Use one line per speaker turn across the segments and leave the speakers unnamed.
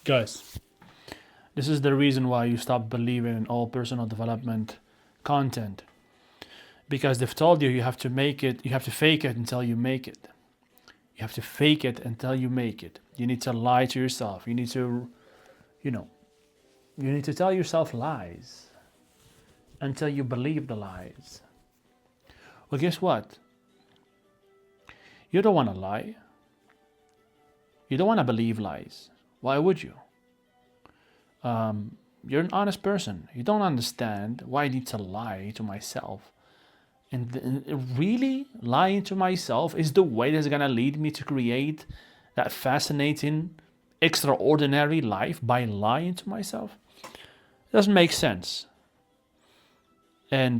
Guys, this is the reason why you stop believing in all personal development content. Because they've told you have to make it, you have to fake it until you make it. You have to fake it until you make it. You need to lie to yourself. You need to, you know, you need to tell yourself lies until you believe the lies. Well, guess what? You don't want to lie. You don't want to believe lies. Why would you? You're an honest person. You don't understand why I need to lie to myself. And really, lying to myself is the way that's going to lead me to create that fascinating, extraordinary life by lying to myself? It doesn't make sense. And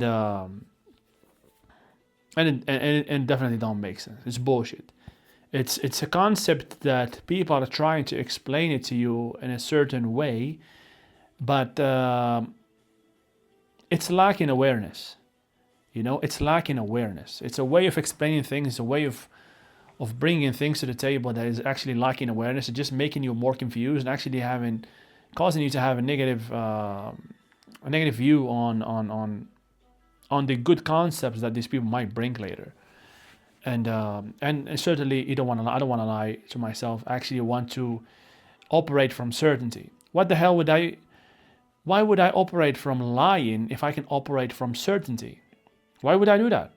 definitely don't make sense. It's bullshit. It's a concept that people are trying to explain it to you in a certain way, but it's lacking awareness. You know, it's lacking awareness. It's a way of explaining things. It's a way of bringing things to the table that is actually lacking awareness. It's just making you more confused and actually causing you to have a negative view on the good concepts that these people might bring later. And certainly, I don't want to lie to myself. I actually want to operate from certainty. What the hell would I? Why would I operate from lying if I can operate from certainty? Why would I do that?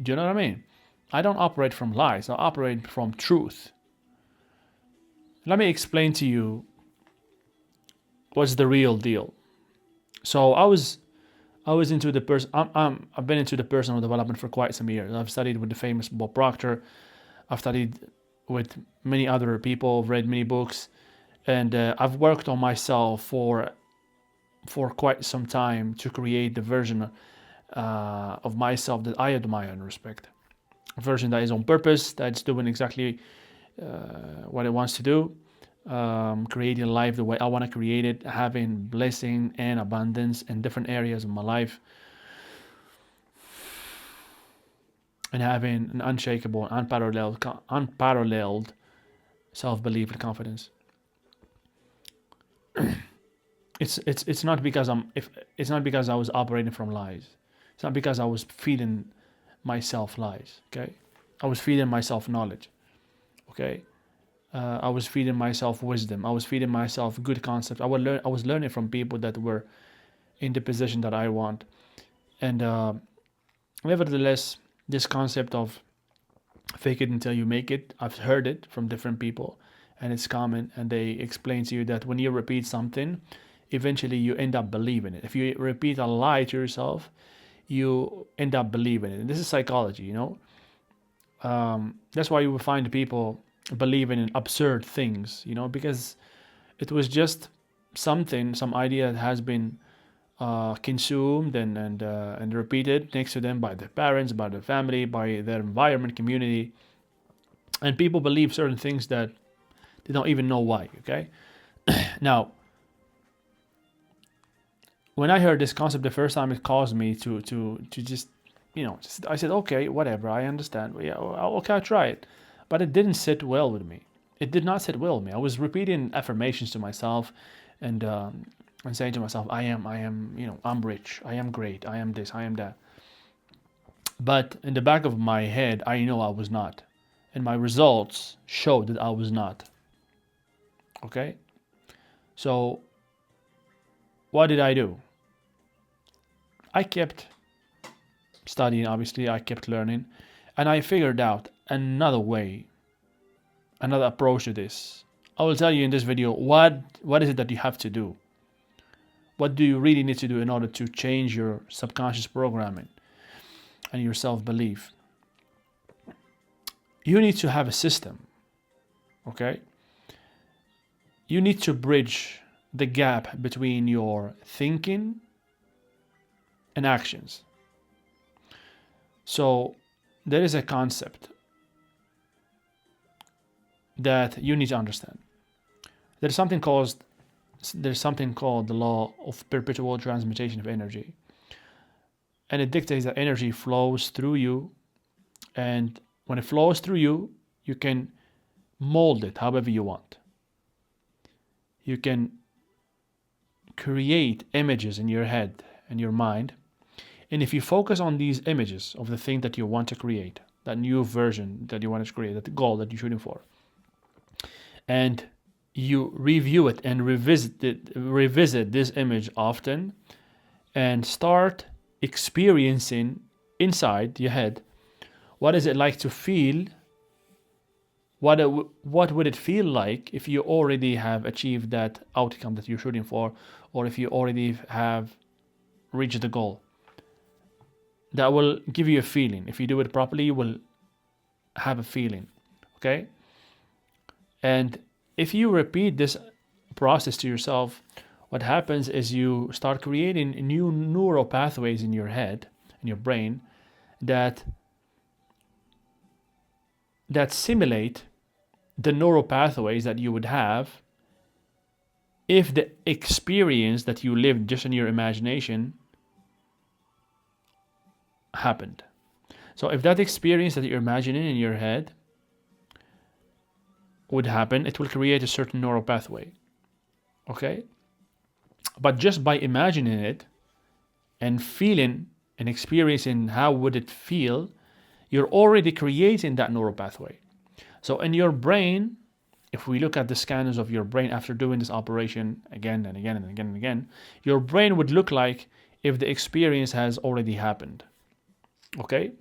Do you know what I mean? I don't operate from lies. I operate from truth. Let me explain to you what's the real deal. So I was into the I've been into the personal development for quite some years. I've studied with the famous Bob Proctor. I've studied with many other people. I've read many books, and I've worked on myself for quite some time to create the version of myself that I admire and respect. A version that is on purpose, that's doing exactly what it wants to do, creating life the way I want to create it, having blessing and abundance in different areas of my life, and having an unshakable, unparalleled self-belief and confidence. It's not because it's not because I was operating from lies. It's not because I was feeding myself lies. Okay, I was feeding myself knowledge. Okay, I was feeding myself wisdom. I was feeding myself good concepts. I was learning from people that were in the position that I want, and nevertheless, this concept of fake it until you make it, I've heard it from different people, and it's common. And they explain to you that when you repeat something, eventually you end up believing it. If you repeat a lie to yourself, you end up believing it. And this is psychology, you know. That's why you will find people believing in absurd things, you know, because it was just some idea that has been consumed and repeated next to them by their parents, by their family, by their environment, community, and people believe certain things that they don't even know why. Okay, now when I heard this concept the first time, it caused me to just, I said, okay, whatever, I understand. Yeah, okay, I'll try it. But it didn't sit well with me. It did not sit well with me. I was repeating affirmations to myself and saying to myself, I am, I'm rich, I am great, I am this, I am that. But in the back of my head, I know I was not. And my results showed that I was not. Okay? So, what did I do? I kept studying, obviously, I kept learning, and I figured out another way, another approach to this. I will tell you in this video what is it that you have to do. What do you really need to do in order to change your subconscious programming and your self-belief? You need to have a system, okay? You need to bridge the gap between your thinking and actions. So there is a concept that you need to understand. There's something called the law of perpetual transmutation of energy. And it dictates that energy flows through you, and when it flows through you, You can mold it however you want. You can create images in your head and your mind. And if you focus on these images of the thing that you want to create, that new version that you want to create, that goal that you're shooting for, and you review it and revisit this image often, and start experiencing inside your head what is it like to feel, what would it feel like if you already have achieved that outcome that you're shooting for, or if you already have reached the goal. That will give you a feeling. If you do it properly, you will have a feeling. Okay? And if you repeat this process to yourself, what happens is you start creating new neural pathways in your head, in your brain, that simulate the neural pathways that you would have if the experience that you lived just in your imagination happened. So if that experience that you're imagining in your head would happen, it will create a certain neural pathway. Okay? But just by imagining it and feeling and experiencing how would it feel, you're already creating that neural pathway. So in your brain, if we look at the scanners of your brain after doing this operation again and again and again and again, your brain would look like if the experience has already happened. Okay?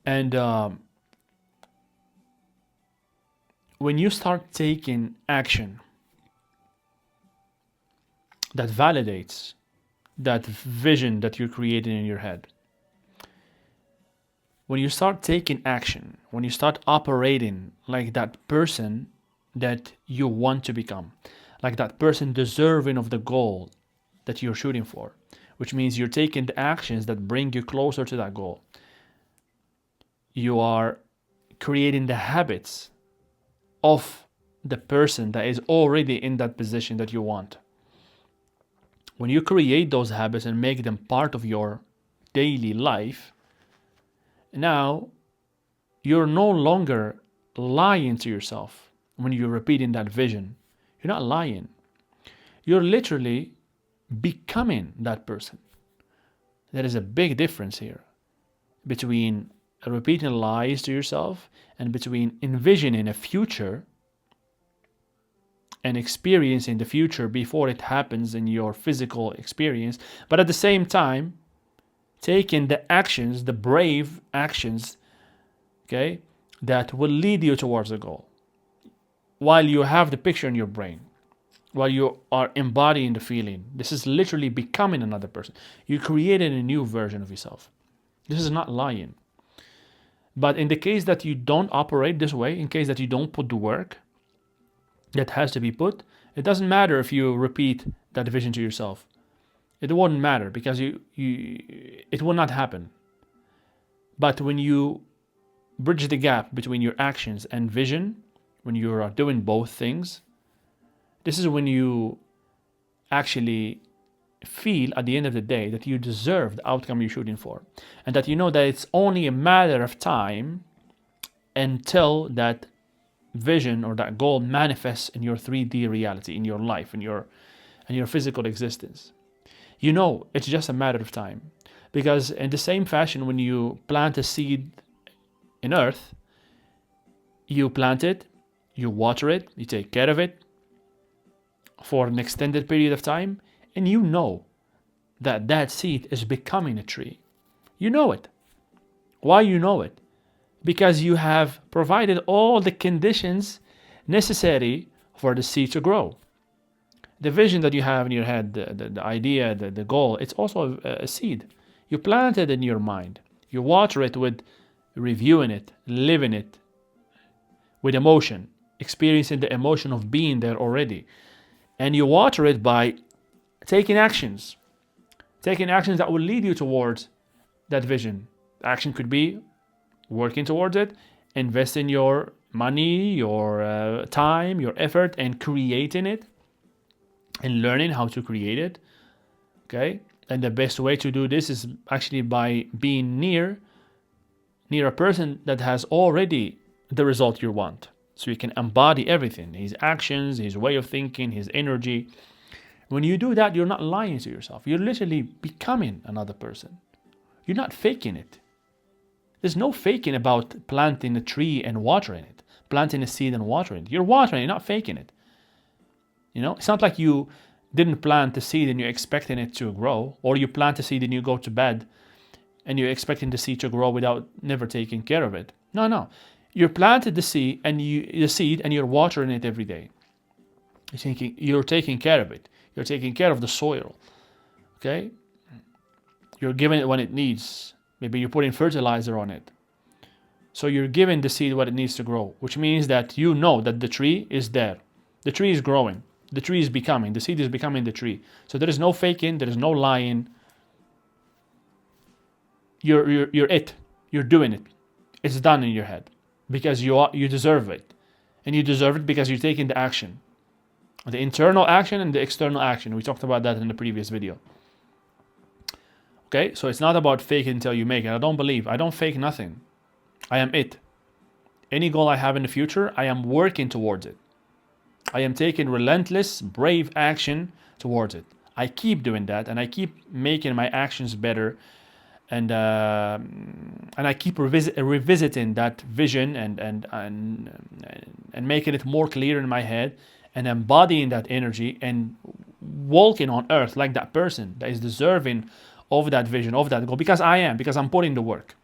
And when you start taking action that validates that vision that you're creating in your head, when you start taking action, when you start operating like that person that you want to become, like that person deserving of the goal that you're shooting for, which means you're taking the actions that bring you closer to that goal. You are creating the habits of the person that is already in that position that you want. When you create those habits and make them part of your daily life, now you're no longer lying to yourself when you're repeating that vision. You're not lying. You're literally becoming that person. There is a big difference here between repeating lies to yourself and between envisioning a future and experiencing the future before it happens in your physical experience, but at the same time taking the actions, the brave actions, okay, that will lead you towards the goal while you have the picture in your brain, while you are embodying the feeling. This is literally becoming another person. You created a new version of yourself. This is not lying. But in the case that you don't operate this way, in case that you don't put the work that has to be put, it doesn't matter if you repeat that vision to yourself. It won't matter because it will not happen. But when you bridge the gap between your actions and vision, when you are doing both things, this is when you actually feel at the end of the day that you deserve the outcome you're shooting for, and that you know that it's only a matter of time until that vision or that goal manifests in your 3D reality, in your life, in your physical existence. You know it's just a matter of time, because in the same fashion, when you plant a seed in earth, you plant it, you water it, you take care of it for an extended period of time, and you know that that seed is becoming a tree. You know it. Why you know it? Because you have provided all the conditions necessary for the seed to grow. The vision that you have in your head, the idea, the goal, it's also a seed. You plant it in your mind. You water it with reviewing it, living it, with emotion, experiencing the emotion of being there already. And you water it by taking actions that will lead you towards that vision. Action could be working towards it, investing your money, your time, your effort, and creating it, and learning how to create it. Okay? And the best way to do this is actually by being near near a person that has already the result you want. So you can embody everything, his actions, his way of thinking, his energy. When you do that, you're not lying to yourself. You're literally becoming another person. You're not faking it. There's no faking about planting a tree and watering it, planting a seed and watering it. You're watering it, you're not faking it. You know, it's not like you didn't plant a seed and you're expecting it to grow, or you plant a seed and you go to bed and you're expecting the seed to grow without never taking care of it. No. You planted the seed and you're watering it every day. You're taking care of it. You're taking care of the soil. Okay? You're giving it what it needs. Maybe you're putting fertilizer on it. So you're giving the seed what it needs to grow, which means that you know that the tree is there. The tree is growing. The tree is becoming. The seed is becoming the tree. So there is no faking. There is no lying. You're it. You're doing it. It's done in your head because you deserve it, and you deserve it because you're taking the action, the internal action and the external action. We talked about that in the previous video. Okay, so it's not about fake it until you make it. I don't fake nothing. I am it. Any goal I have in the future, I am working towards it. I am taking relentless, brave action towards it. I keep doing that, and I keep making my actions better, and I keep revisiting that vision and making it more clear in my head, and embodying that energy and walking on earth like that person that is deserving of that vision, of that goal, because I'm putting the work,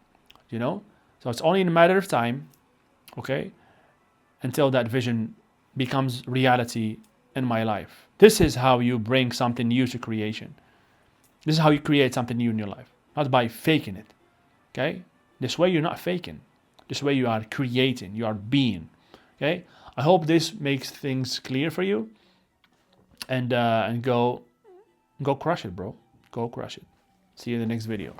you know. So it's only a matter of time, okay, until that vision becomes reality in my life. This is how you bring something new to creation. This is how you create something new in your life, not by faking it, okay? This way you're not faking. This way you are creating, you are being, okay? I hope this makes things clear for you, and go crush it, bro. Go crush it. See you in the next video.